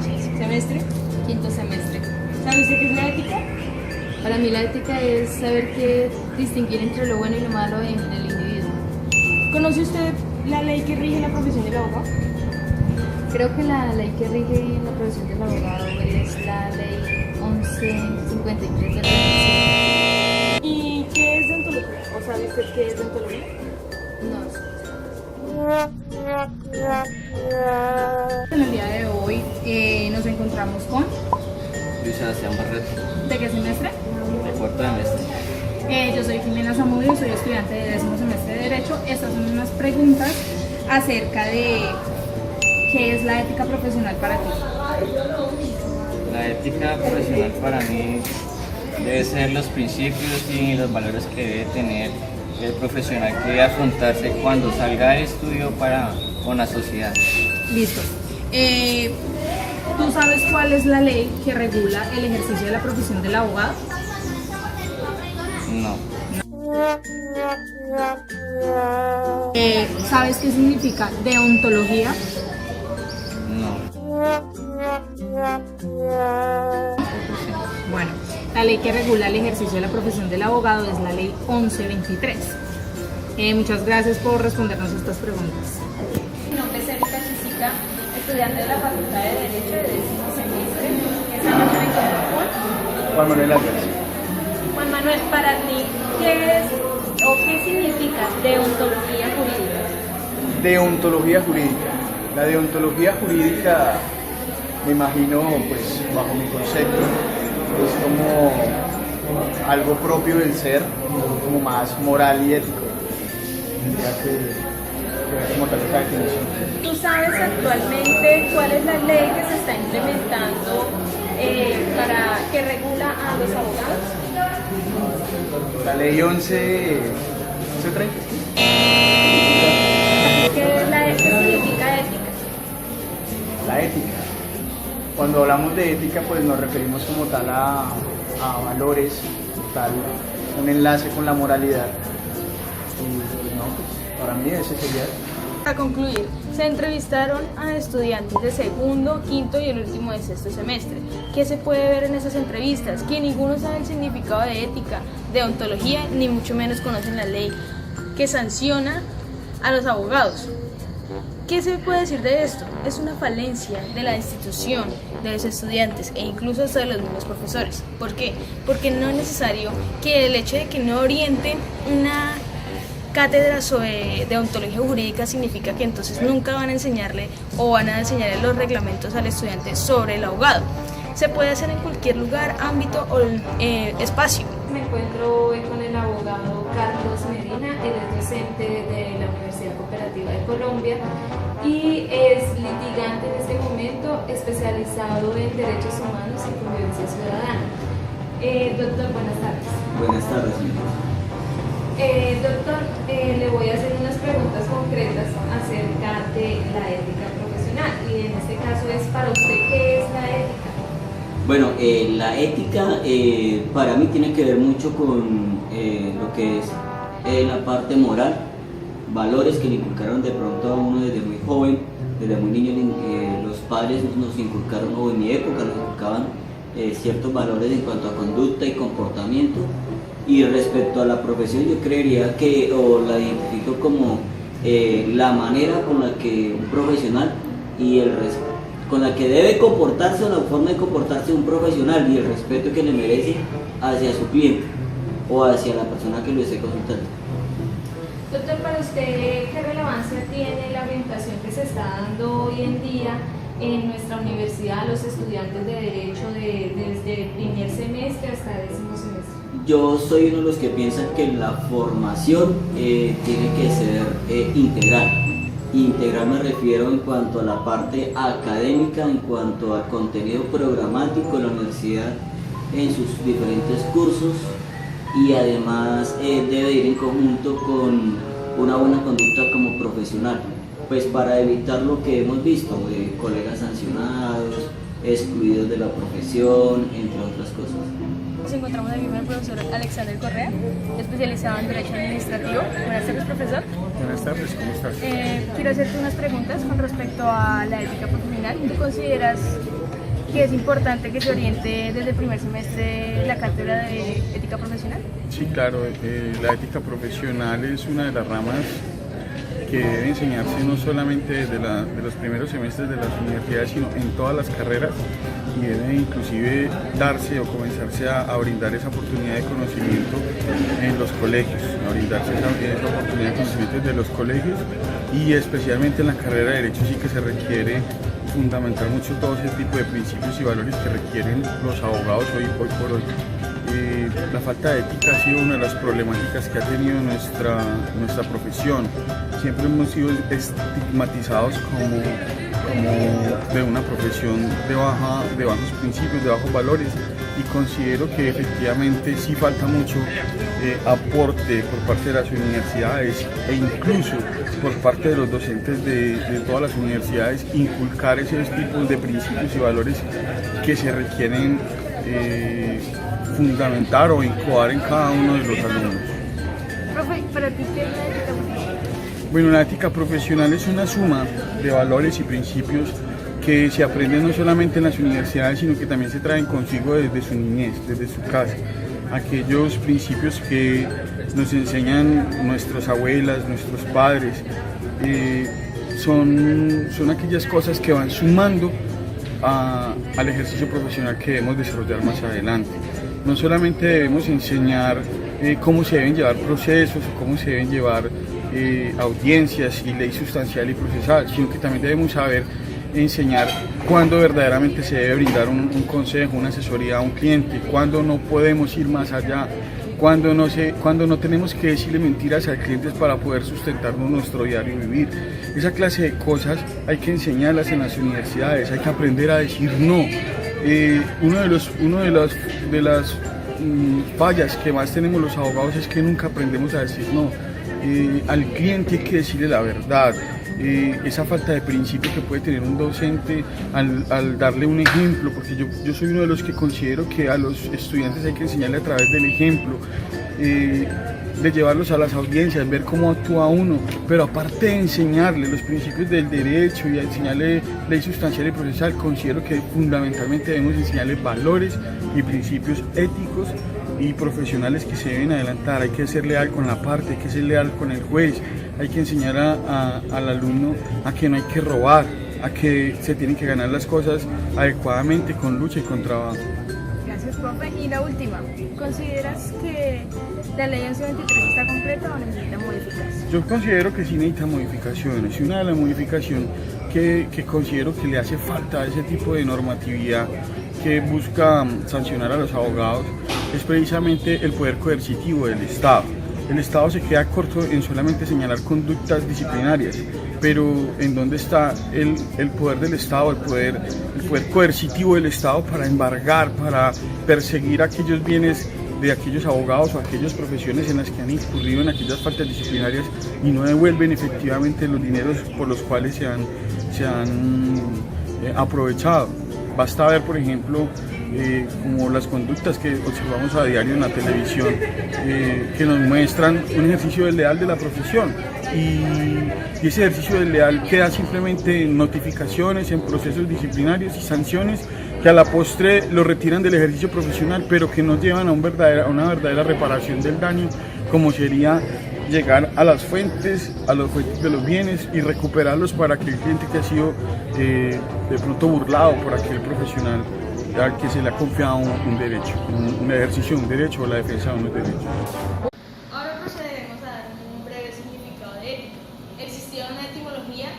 Sánchez. ¿Semestre? Quinto semestre. ¿Sabe usted qué es la ética? Para mí la ética es saber qué distinguir entre lo bueno y lo malo en el individuo. ¿Conoce usted la ley que rige la profesión del abogado? Creo que la ley que rige la profesión del abogado es la ley 1153 del 2005. ¿Y qué es deontología? ¿O sabe usted qué es deontología? No. En el día de hoy nos encontramos con... Luis Sebastián Barreto, ¿De qué semestre? de cuarto semestre. Yo soy Jimena Zamudio, soy estudiante de 10º semestre de Derecho. Estas son unas preguntas acerca de qué es la ética profesional para ti. La ética profesional para mí debe ser los principios y los valores que debe tener el profesional que debe afrontarse cuando salga del estudio con la sociedad. Listo. ¿Tú sabes cuál es la ley que regula el ejercicio de la profesión del abogado? No, ¿Sabes qué significa deontología? no. Bueno, la ley que regula el ejercicio de la profesión del abogado es la ley 1123. Muchas gracias por respondernos estas preguntas. Mi nombre es Erika Chisica, estudiante de la Facultad de Derecho de 10º semestre. Esta noche me encuentro con Juan Manuel Álvarez. Juan Manuel. Para ti, ¿qué es o qué significa deontología jurídica? Deontología jurídica. La deontología jurídica, me imagino, pues bajo mi concepto, es como algo propio del ser, como más moral y ético. Tendría que ver como tal esa definición. ¿Tú sabes actualmente cuál es la ley que se está implementando para que regula a los abogados? La ley 1130. ¿Qué significa ética? La ética. Cuando hablamos de ética, pues nos referimos como tal a valores, tal, un enlace con la moralidad. Y pues, no, pues para mí ese sería. Para concluir, se entrevistaron a estudiantes de segundo, quinto y el último de sexto semestre. ¿Qué se puede ver en esas entrevistas? Que ninguno sabe el significado de ética, de ontología, ni mucho menos conocen la ley que sanciona a los abogados. ¿Qué se puede decir de esto? Es una falencia de la institución, de los estudiantes e incluso hasta de los mismos profesores. ¿Por qué? Porque no es necesario que el hecho de que no orienten una cátedra sobre deontología jurídica significa que entonces nunca van a enseñarle o van a enseñarle los reglamentos al estudiante sobre el abogado. Se puede hacer en cualquier lugar, ámbito o espacio. Me encuentro hoy con el abogado Carlos Medina, él es docente de la Universidad Cooperativa de Colombia y es litigante en este momento especializado en derechos humanos y convivencia ciudadana. Doctor, buenas tardes. Buenas tardes, señor. Doctor, le voy a hacer unas preguntas concretas acerca de la ética profesional y en este caso es para usted, ¿qué es la ética? Bueno, la ética para mí tiene que ver mucho con lo que es la parte moral, valores que le inculcaron de pronto a uno desde muy joven, desde muy niño. Los padres nos inculcaron, o en mi época nos inculcaban ciertos valores en cuanto a conducta y comportamiento. Y respecto a la profesión, yo creería que, o la identifico como la manera con la que un profesional y con la que debe comportarse, o la forma de comportarse un profesional y el respeto que le merece hacia su cliente o hacia la persona que lo esté consultando. Doctor, para usted, ¿qué relevancia tiene la orientación que se está dando hoy en día en nuestra universidad a los estudiantes de Derecho desde el primer semestre hasta el 10º semestre? Yo soy uno de los que piensan que la formación tiene que ser integral. Integral me refiero en cuanto a la parte académica, en cuanto al contenido programático de la universidad en sus diferentes cursos, y además debe ir en conjunto con una buena conducta como profesional, pues para evitar lo que hemos visto de colegas sancionados, excluidos de la profesión, entre otras cosas. Nos encontramos aquí con el profesor Alexander Correa, especializado en Derecho Administrativo. Buenas tardes, profesor. Buenas tardes, ¿cómo estás? Quiero hacerte unas preguntas con respecto a la ética profesional. ¿Tú consideras que es importante que se oriente desde el primer semestre la cátedra de ética profesional? Sí, claro, la ética profesional es una de las ramas que debe enseñarse no solamente desde de los primeros semestres de las universidades, sino en todas las carreras, y debe inclusive darse o comenzarse a brindar esa oportunidad de conocimiento en los colegios, a brindarse esa oportunidad de conocimiento desde los colegios, y especialmente en la carrera de Derecho sí que se requiere fundamentar mucho todo ese tipo de principios y valores que requieren los abogados hoy por hoy. La falta de ética ha sido una de las problemáticas que ha tenido nuestra profesión. Siempre hemos sido estigmatizados como de una profesión de bajos principios, de bajos valores, y considero que efectivamente sí falta mucho aporte por parte de las universidades e incluso por parte de los docentes de todas las universidades, inculcar esos tipos de principios y valores que se requieren fundamentar o incoar en cada uno de los alumnos. Profe, ¿para ti qué es la ética profesional? Bueno, la ética profesional es una suma de valores y principios que se aprenden no solamente en las universidades, sino que también se traen consigo desde su niñez, desde su casa. Aquellos principios que nos enseñan nuestras abuelas, nuestros padres, son aquellas cosas que van sumando al ejercicio profesional que debemos desarrollar más adelante. No solamente debemos enseñar cómo se deben llevar procesos o cómo se deben llevar audiencias y ley sustancial y procesal, sino que también debemos saber enseñar cuándo verdaderamente se debe brindar un consejo, una asesoría a un cliente, cuándo no podemos ir más allá, cuándo no tenemos que decirle mentiras al cliente para poder sustentarnos nuestro diario vivir. Esa clase de cosas hay que enseñarlas en las universidades, hay que aprender a decir no. Una de las fallas que más tenemos los abogados es que nunca aprendemos a decir no. Al cliente hay que decirle la verdad. Esa falta de principio que puede tener un docente al darle un ejemplo, porque yo soy uno de los que considero que a los estudiantes hay que enseñarle a través del ejemplo, de llevarlos a las audiencias, ver cómo actúa uno, pero aparte de enseñarle los principios del derecho y enseñarle ley sustancial y procesal, considero que fundamentalmente debemos enseñarle valores y principios éticos y profesionales que se deben adelantar. Hay que ser leal con la parte, hay que ser leal con el juez, hay que enseñar al alumno a que no hay que robar, a que se tienen que ganar las cosas adecuadamente con lucha y con trabajo. Gracias, profe. Y la última, ¿consideras que la ley 1123 está completa o necesita modificaciones? Yo considero que sí necesita modificaciones, y una de las modificaciones que considero que le hace falta a ese tipo de normatividad que busca sancionar a los abogados es precisamente el poder coercitivo del Estado. El Estado se queda corto en solamente señalar conductas disciplinarias, pero ¿en dónde está el poder del Estado, el poder coercitivo del Estado para embargar, para perseguir aquellos bienes de aquellos abogados o aquellas profesiones en las que han incurrido en aquellas faltas disciplinarias y no devuelven efectivamente los dineros por los cuales se han aprovechado? Basta ver, por ejemplo, como las conductas que observamos a diario en la televisión, que nos muestran un ejercicio desleal de la profesión, y ese ejercicio desleal queda simplemente en notificaciones, en procesos disciplinarios y sanciones que a la postre lo retiran del ejercicio profesional, pero que no llevan a una verdadera reparación del daño, como sería llegar a las fuentes, de los bienes y recuperarlos para que el cliente que ha sido de pronto burlado por aquel profesional al que se le ha confiado un derecho, un ejercicio de un derecho o la defensa de unos derechos. Ahora procederemos a dar un breve significado de ética. Existía una etimología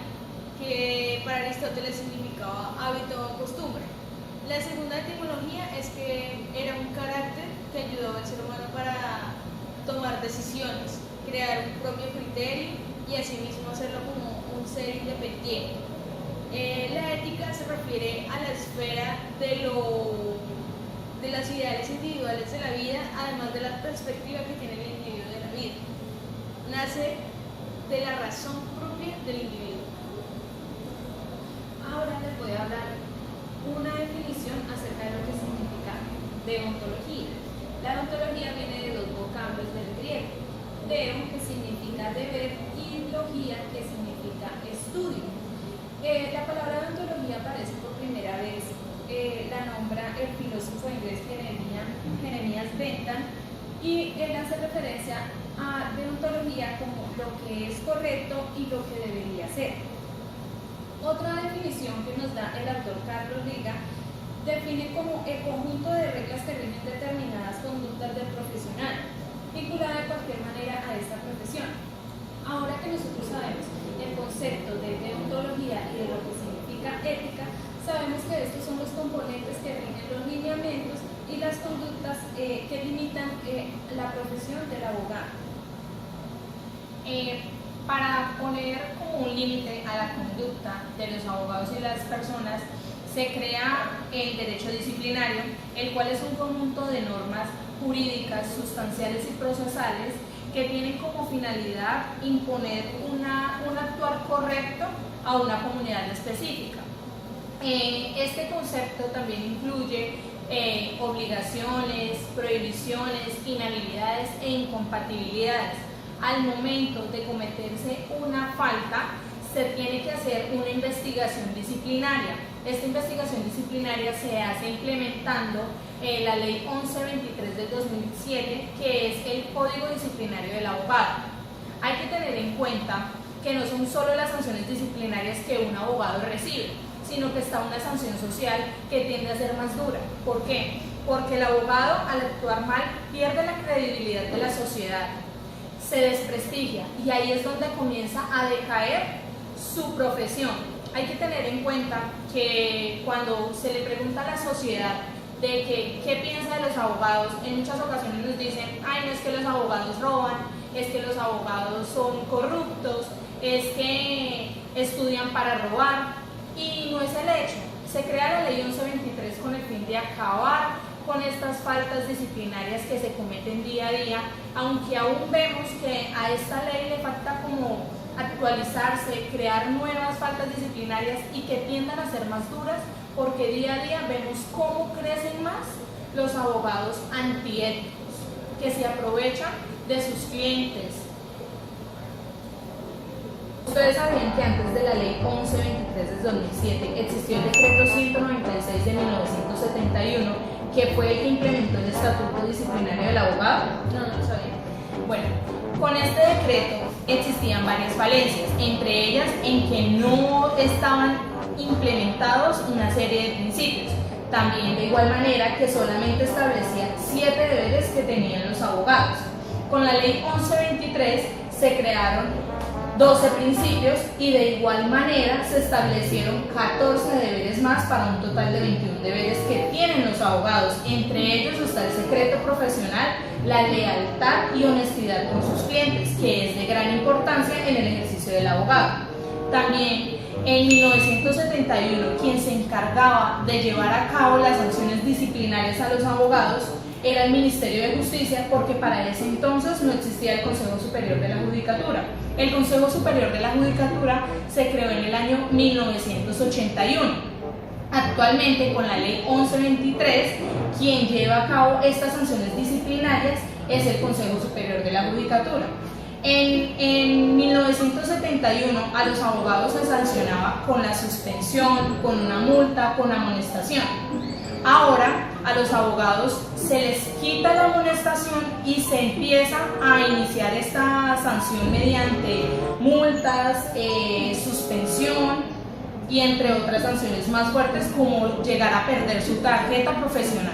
que para Aristóteles significaba hábito o costumbre. La segunda etimología es que era un carácter que ayudó al ser humano para tomar decisiones, crear un propio criterio y asimismo hacerlo como un ser independiente. La ética se refiere a la esfera de las ideales individuales de la vida, además de la perspectiva que tiene el individuo de la vida. Nace de la razón propia del individuo. Ahora les voy a hablar una definición acerca de lo que significa deontología. La deontología viene de dos vocablos del griego: deo, que significa deber, y logía, que significa estudio. La palabra deontología aparece por primera vez el filósofo inglés Jeremías Bentham, y él hace referencia a deontología como lo que es correcto y lo que debería ser. Otra definición que nos da el autor Carlos Riga define como el conjunto de reglas que rigen determinadas conductas del profesional, vinculada de cualquier manera a esta profesión. Ahora que nosotros sabemos el concepto de deontología y de lo que significa ética, sabemos que estos son los componentes que rigen los lineamientos y las conductas que limitan la profesión del abogado. Para poner como un límite a la conducta de los abogados y las personas, se crea el derecho disciplinario, el cual es un conjunto de normas jurídicas, sustanciales y procesales que tienen como finalidad imponer un actuar correcto a una comunidad específica. Este concepto también incluye obligaciones, prohibiciones, inhabilidades e incompatibilidades. Al momento de cometerse una falta, se tiene que hacer una investigación disciplinaria. Esta investigación disciplinaria se hace implementando la Ley 1123 del 2007, que es el Código Disciplinario del Abogado. Hay que tener en cuenta que no son solo las sanciones disciplinarias que un abogado recibe, sino que está una sanción social que tiende a ser más dura. ¿Por qué? Porque el abogado, al actuar mal, pierde la credibilidad de la sociedad, se desprestigia, y ahí es donde comienza a decaer su profesión. Hay que tener en cuenta que cuando se le pregunta a la sociedad de que qué piensa de los abogados, en muchas ocasiones nos dicen, ay, no, es que los abogados roban, es que los abogados son corruptos, es que estudian para robar, y no es el hecho. Se crea la Ley 1123 con el fin de acabar con estas faltas disciplinarias que se cometen día a día, aunque aún vemos que a esta ley le falta como actualizarse, crear nuevas faltas disciplinarias y que tiendan a ser más duras, porque día a día vemos cómo crecen más los abogados antiéticos, que se aprovechan de sus clientes. Ustedes sabían que antes de la Ley 1123 de 2007 existió el Decreto 196 de 1971, que fue el que implementó el Estatuto Disciplinario del Abogado. No lo sabía. Bueno, con este decreto existían varias falencias, entre ellas en que no estaban implementados una serie de principios. También de igual manera que solamente establecía 7 deberes que tenían los abogados. Con la Ley 1123 se crearon 12 principios y de igual manera se establecieron 14 deberes más para un total de 21 deberes que tienen los abogados. Entre ellos está el secreto profesional, la lealtad y honestidad con sus clientes, que es de gran importancia en el ejercicio del abogado. También en 1971, quien se encargaba de llevar a cabo las sanciones disciplinarias a los abogados era el Ministerio de Justicia, porque para ese entonces no existía el Consejo Superior de la Judicatura. El Consejo Superior de la Judicatura se creó en el año 1981. Actualmente, con la Ley 1123, quien lleva a cabo estas sanciones disciplinarias es el Consejo Superior de la Judicatura. En 1971 a los abogados se sancionaba con la suspensión, con una multa, con amonestación. Ahora a los abogados se les quita la amonestación y se empieza a iniciar esta sanción mediante multas, suspensión y entre otras sanciones más fuertes, como llegar a perder su tarjeta profesional.